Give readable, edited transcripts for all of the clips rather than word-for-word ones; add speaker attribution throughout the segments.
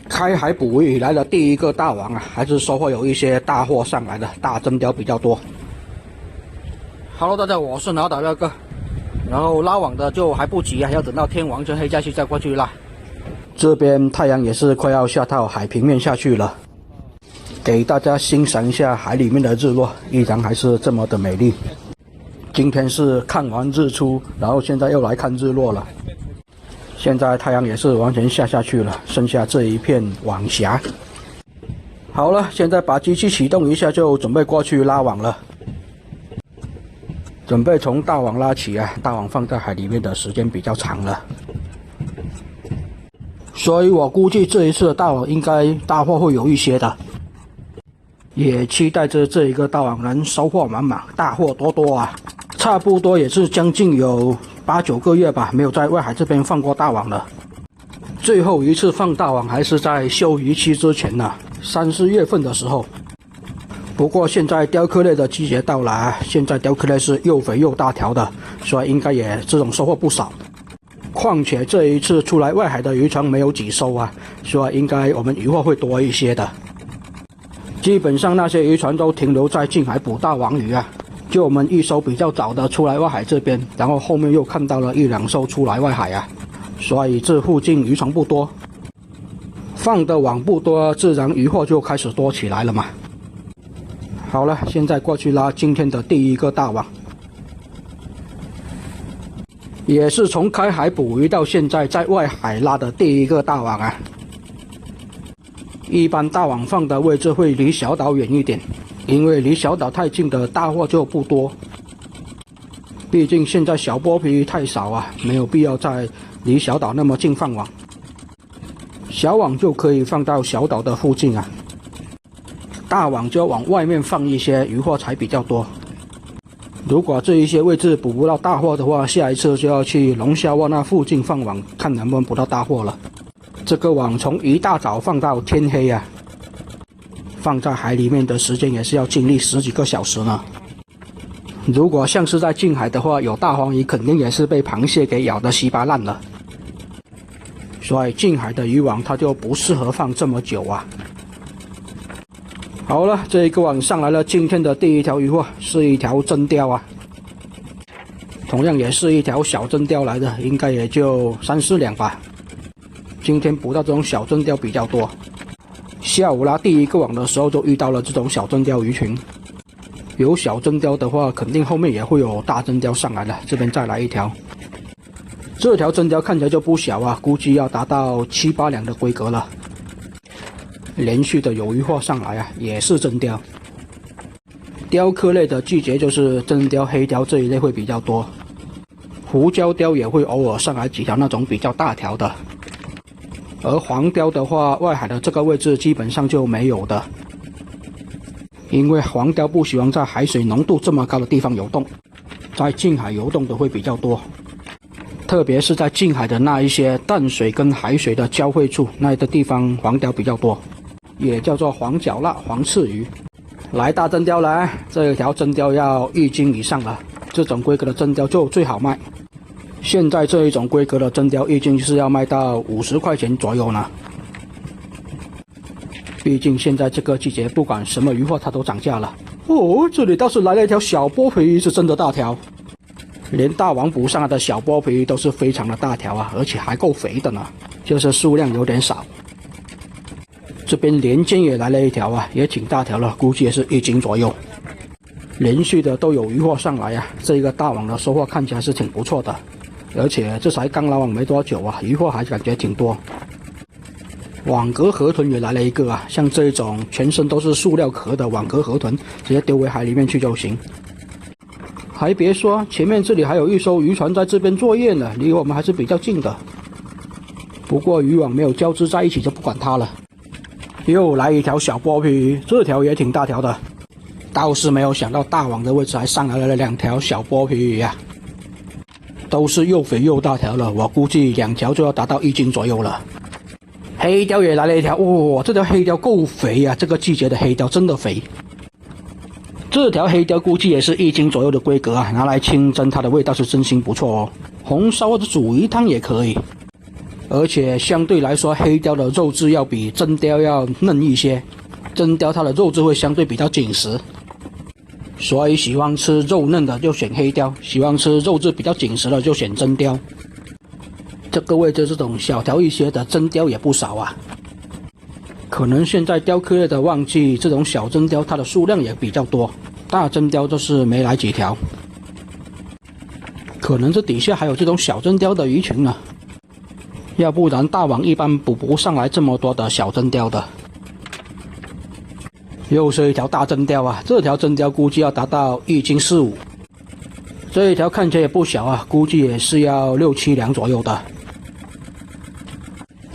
Speaker 1: 开海捕鱼以来的第一个大网啊，还是收获有一些大货上来的，大真鲷比较多。Hello， 大家好，我是脑岛热哥。然后拉网的就还不急啊，要等到天完全黑下去再过去拉。这边太阳也是快要下到海平面下去了，给大家欣赏一下海里面的日落，依然还是这么的美丽。今天是看完日出，然后现在又来看日落了。现在太阳也是完全下去了，剩下这一片网峡。好了，现在把机器启动一下，就准备过去拉网了。准备从大网拉起啊，大网放在海里面的时间比较长了，所以我估计这一次的大网应该大货会有一些的，也期待着这一个大网能收获满满，大货多多啊！差不多也是将近有8、9个月吧，没有在外海这边放过大网了。最后一次放大网还是在休渔期之前呢，3、4月份的时候。不过现在鲷壳类的季节到来，现在鲷壳类是又肥又大条的，所以应该也这种收获不少。况且这一次出来外海的渔船没有几艘啊，所以应该我们渔获会多一些的。基本上那些渔船都停留在近海捕大网鱼啊，就我们一艘比较早的出来外海这边，然后后面又看到了1、2艘出来外海啊，所以这附近渔船不多，放的网不多，自然渔获就开始多起来了嘛。好了，现在过去拉今天的第一个大网，也是从开海捕鱼到现在在外海拉的第一个大网啊。一般大网放的位置会离小岛远一点，因为离小岛太近的大货就不多。毕竟现在小剥皮太少啊，没有必要在离小岛那么近放网，小网就可以放到小岛的附近啊。大网就要往外面放一些，渔获才比较多。如果这一些位置捕不到大货的话，下一次就要去龙虾湾那附近放网，看能不能捕到大货了。这个网从一大早放到天黑啊，放在海里面的时间也是要经历10几个小时呢。如果像是在近海的话，有大黄鱼肯定也是被螃蟹给咬得稀巴烂了。所以近海的渔网它就不适合放这么久啊。好了，这一个网上来了，今天的第一条渔获是一条真鲷啊，同样也是一条小真鲷来的，应该也就3、4两吧。今天捕到这种小真鲷比较多，下午拉第一个网的时候就遇到了这种小真鲷鱼群。有小真鲷的话，肯定后面也会有大真鲷上来的，这边再来一条。这条真鲷看起来就不小啊，估计要达到7、8两的规格了。连续的有渔获上来啊，也是真鲷。鲷科类的季节就是真鲷、黑鲷这一类会比较多，胡椒鲷也会偶尔上来几条那种比较大条的。而黄鲷的话，外海的这个位置基本上就没有的，因为黄鲷不喜欢在海水浓度这么高的地方游动，在近海游动的会比较多。特别是在近海的那一些淡水跟海水的交汇处，那的地方黄鲷比较多，也叫做黄脚辣、黄刺鱼。来，大真鲷来，这一条真鲷要1斤以上了，这种规格的真鲷就最好卖。现在这一种规格的真鲷1斤是要卖到50块钱左右呢。毕竟现在这个季节，不管什么渔获它都涨价了。哦，这里倒是来了一条小剥皮鱼，是真的大条。连大网捕上来的小剥皮鱼都是非常的大条啊，而且还够肥的呢，就是数量有点少。这边连肩也来了一条啊，也挺大条了，估计也是1斤左右。连续的都有渔获上来啊，这个大网的收获看起来是挺不错的，而且这才刚拉网没多久啊，渔获还感觉挺多。网格河豚也来了一个啊，像这种全身都是塑料壳的网格河豚，直接丢回海里面去就行。还别说，前面这里还有一艘渔船在这边作业呢，离我们还是比较近的。不过渔网没有交织在一起，就不管它了。又来一条小剥皮鱼，这条也挺大条的，倒是没有想到大网的位置还上来了2条小剥皮鱼啊，都是又肥又大条了，我估计2条就要达到1斤左右了。黑鲷也来了一条，哇，这条黑鲷够肥啊，这个季节的黑鲷真的肥。这条黑鲷估计也是1斤左右的规格啊，拿来清蒸它的味道是真心不错哦，红烧或者煮鱼汤也可以。而且相对来说黑鲷的肉质要比真鲷要嫩一些，真鲷它的肉质会相对比较紧实，所以喜欢吃肉嫩的就选黑鲷，喜欢吃肉质比较紧实的就选真鲷。这个位置这种小条一些的真鲷也不少啊，可能现在雕刻业的旺季，这种小真鲷它的数量也比较多，大真鲷就是没来几条。可能这底下还有这种小真鲷的鱼群呢，要不然大网一般捕不上来这么多的小真鲷的。又是一条大真鲷啊，这条真鲷估计要达到1斤4、5。这一条看起来也不小啊，估计也是要6、7两左右的。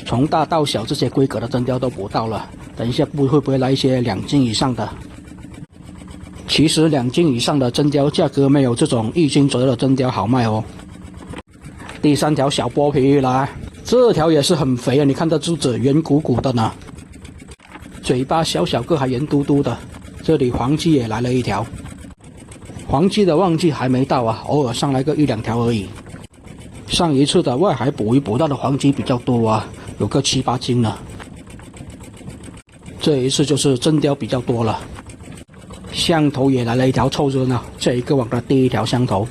Speaker 1: 从大到小这些规格的真鲷都捕到了，等一下会不会来一些2斤以上的？其实2斤以上的真鲷价格没有这种1斤左右的真鲷好卖哦。第3条小剥皮鱼来，这条也是很肥啊，你看这肚子圆鼓鼓的呢，嘴巴小小个还圆嘟嘟的。这里黄鲫也来了一条，黄鲫的旺季还没到啊，偶尔上来个1、2条而已。上一次的外海捕鱼捕到的黄鲫比较多啊，有个7、8斤呢。这一次就是真鲷比较多了。香头也来了一条凑热闹，这一个网的第1条香头，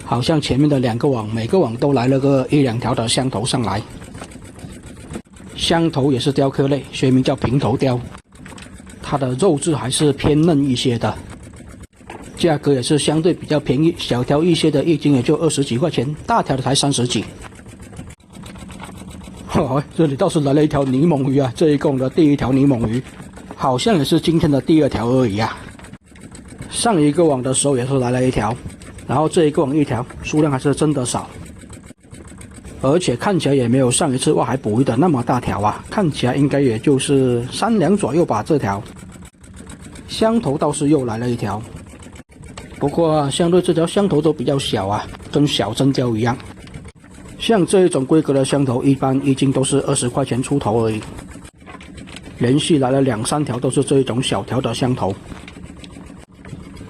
Speaker 1: 好像前面的2个网每个网都来了个1、2条的香头上来。香头也是鲷科类，学名叫平头鲷，它的肉质还是偏嫩一些的，价格也是相对比较便宜，小条一些的1斤也就20几块钱，大条的才30几。这里倒是来了一条泥猛鱼啊，这一共的第1条泥猛鱼，好像也是今天的第2条而已啊。上一个网的时候也是来了一条，然后这一个网1条，数量还是真的少，而且看起来也没有上一次外海捕鱼的那么大条啊，看起来应该也就是3两左右吧。这条香头倒是又来了一条，不过相对这条香头都比较小啊，跟小真鲷一样。像这一种规格的香头，一般1斤都是20块钱出头而已。连续来了2、3条都是这一种小条的香头，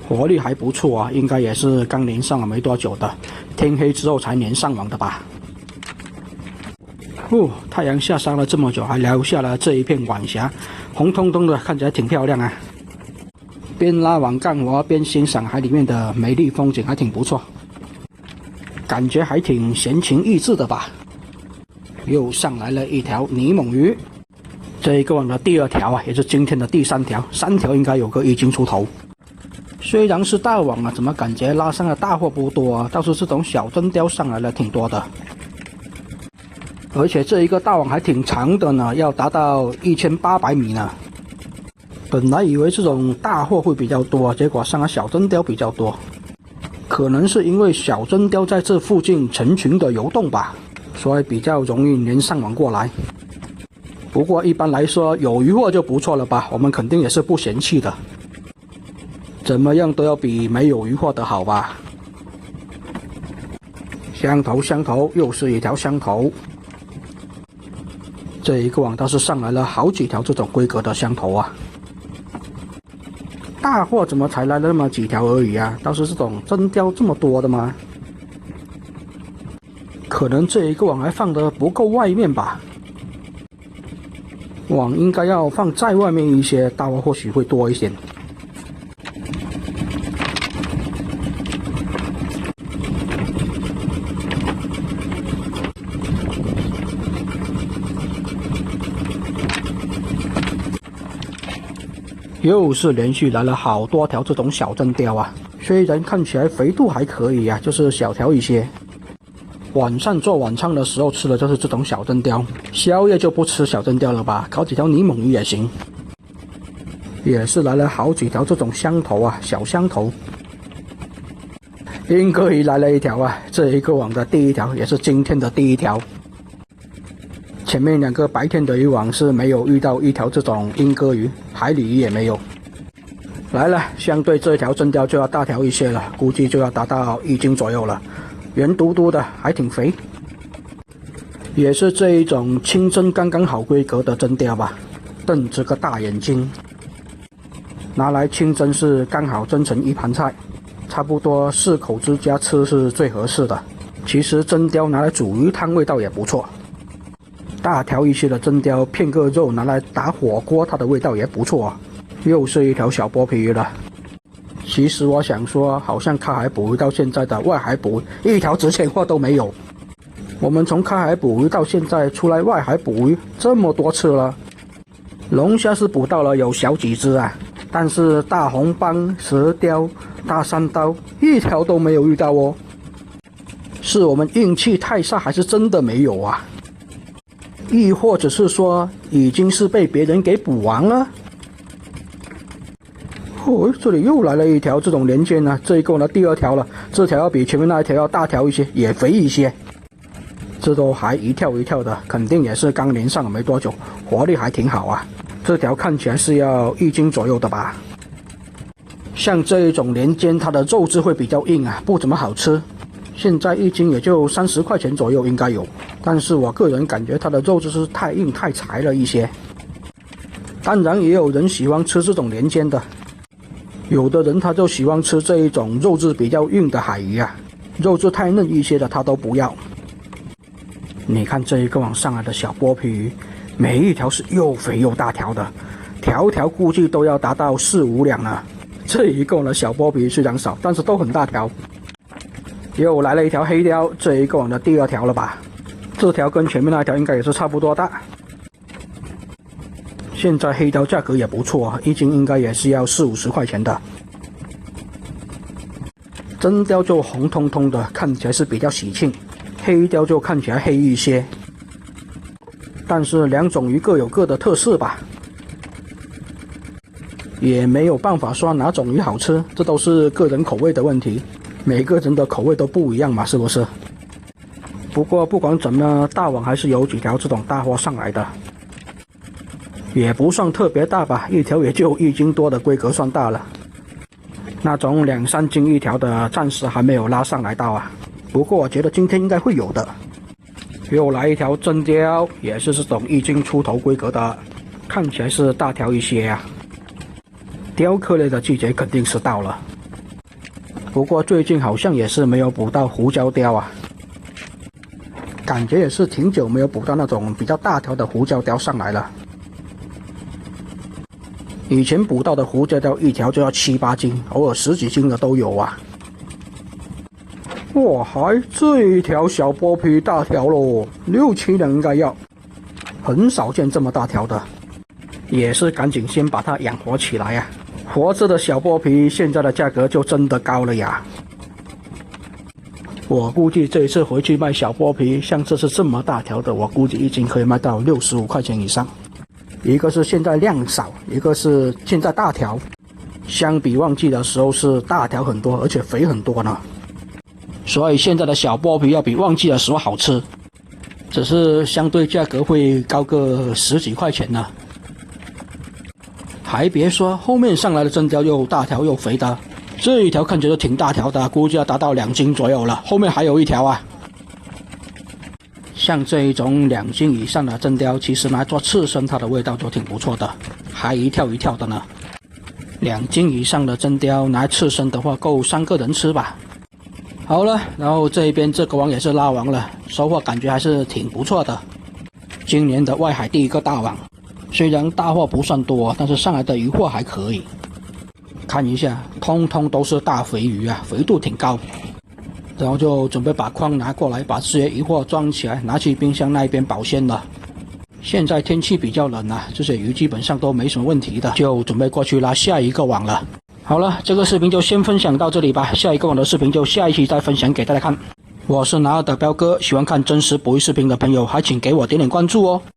Speaker 1: 活力还不错啊，应该也是刚连上了没多久的，天黑之后才连上网的吧。太阳下山了这么久，还留下了这一片晚霞，红彤彤的，看起来挺漂亮啊。边拉网干活边欣赏海里面的美丽风景，还挺不错，感觉还挺闲情逸致的吧。又上来了一条泥猛鱼，这一个网的第2条啊，也是今天的第3条，3条应该有个1斤出头。虽然是大网啊，怎么感觉拉上的大货不多啊？倒是这种小真鲷上来了挺多的，而且这一个大网还挺长的呢，要达到1800米呢。本来以为这种大货会比较多，结果上来小真鲷比较多，可能是因为小真鲷在这附近成群的游动吧，所以比较容易连上网过来。不过一般来说有渔获就不错了吧，我们肯定也是不嫌弃的，怎么样都要比没有渔获的好吧。香头又是一条香头，这一个网倒是上来了好几条这种规格的香头啊。大货怎么才来了那么几条而已啊？倒是这种真鲷这么多的吗？可能这一个网还放得不够外面吧，网应该要放在外面一些，大货或许会多一些。又是连续来了好多条这种小真鲷啊，虽然看起来肥度还可以啊，就是小条一些。晚上做晚餐的时候吃的就是这种小真鲷，宵夜就不吃小真鲷了吧，烤几条泥猛鱼也行。也是来了好几条这种香头啊，小香头。英哥鱼来了一条啊，这一个网的第1条，也是今天的第1条。前面2个白天的渔网是没有遇到1条这种英哥鱼，海里鱼也没有。来了，相对这条真鲷就要大条一些了，估计就要达到1斤左右了，圆嘟嘟的，还挺肥。也是这一种清蒸刚刚好规格的真鲷吧，瞪着个大眼睛，拿来清蒸是刚好蒸成一盘菜，差不多4口之家吃是最合适的。其实真鲷拿来煮鱼汤味道也不错，大条一些的真鲷片个肉拿来打火锅，它的味道也不错啊。又是一条小剥皮鱼了。其实我想说，好像开海捕鱼到现在的外海捕鱼一条值钱货都没有。我们从开海捕鱼到现在出来外海捕鱼这么多次了，龙虾是捕到了有小几只啊，但是大红斑、蛇鲷、大山刀一条都没有遇到哦。是我们运气太差，还是真的没有啊？亦或者是说已经是被别人给捕完了？哦，这里又来了一条这种连尖呢，这一共的第2条了，这条要比前面那一条要大条一些，也肥一些。这都还一跳一跳的，肯定也是刚连上了没多久，活力还挺好啊。这条看起来是要1斤左右的吧。像这一种连尖，它的肉质会比较硬啊，不怎么好吃。现在1斤也就30块钱左右应该有，但是我个人感觉它的肉质是太硬太柴了一些。当然也有人喜欢吃这种连尖的，有的人他就喜欢吃这一种肉质比较硬的海鱼啊，肉质太嫩一些的他都不要。你看这一个往上来的小剥皮鱼，每一条是又肥又大条的，条条估计都要达到4、5两了。这一共的小剥皮鱼虽然少，但是都很大条。又来了一条黑鲷，这一个网的第2条了吧？这条跟前面那条应该也是差不多大。现在黑鲷价格也不错啊，1斤应该也是要40、50块钱的。真鲷就红彤彤的，看起来是比较喜庆。黑鲷就看起来黑一些，但是2种鱼各有各的特色吧，也没有办法说哪种鱼好吃，这都是个人口味的问题，每个人的口味都不一样嘛，是不是？不过不管怎么，大网还是有几条这种大货上来的，也不算特别大吧，一条也就1斤多的规格算大了，那种2、3斤一条的暂时还没有拉上来到啊。不过我觉得今天应该会有的。又来一条真鲷，也是这种1斤出头规格的，看起来是大条一些啊。鲷科类的季节肯定是到了，不过最近好像也是没有捕到胡椒鲷啊，感觉也是挺久没有捕到那种比较大条的胡椒鲷上来了。以前捕到的胡椒鲷一条就要7、8斤，偶尔10几斤的都有啊。哇，还这一条小剥皮大条咯，6、7两应该要，很少见这么大条的，也是赶紧先把它养活起来呀。活着的小剥皮现在的价格就真的高了呀。我估计这一次回去卖小剥皮，像这次这么大条的，我估计1斤可以卖到65块钱以上。一个是现在量少，一个是现在大条，相比旺季的时候是大条很多，而且肥很多呢。所以现在的小剥皮要比旺季的时候好吃，只是相对价格会高个10几块钱呢。还别说，后面上来的真鲷又大条又肥的，这一条看起来挺大条的，估计要达到2斤左右了。后面还有一条啊。像这一种2斤以上的真鲷，其实拿来做刺身，它的味道就挺不错的，还一跳一跳的呢。2斤以上的真鲷拿来刺身的话，够3个人吃吧。好了，然后这一边这个网也是拉网了，收获感觉还是挺不错的。今年的外海第1个大网，虽然大货不算多，但是上来的鱼货还可以。看一下，通通都是大肥鱼啊，肥度挺高。然后就准备把筐拿过来，把这些鱼货装起来，拿去冰箱那一边保鲜了。现在天气比较冷啊，这些鱼基本上都没什么问题的，就准备过去拉下一个网了。好了，这个视频就先分享到这里吧，下一个网的视频就下一期再分享给大家看。我是拿尔的彪哥，喜欢看真实捕鱼视频的朋友还请给我点点关注哦。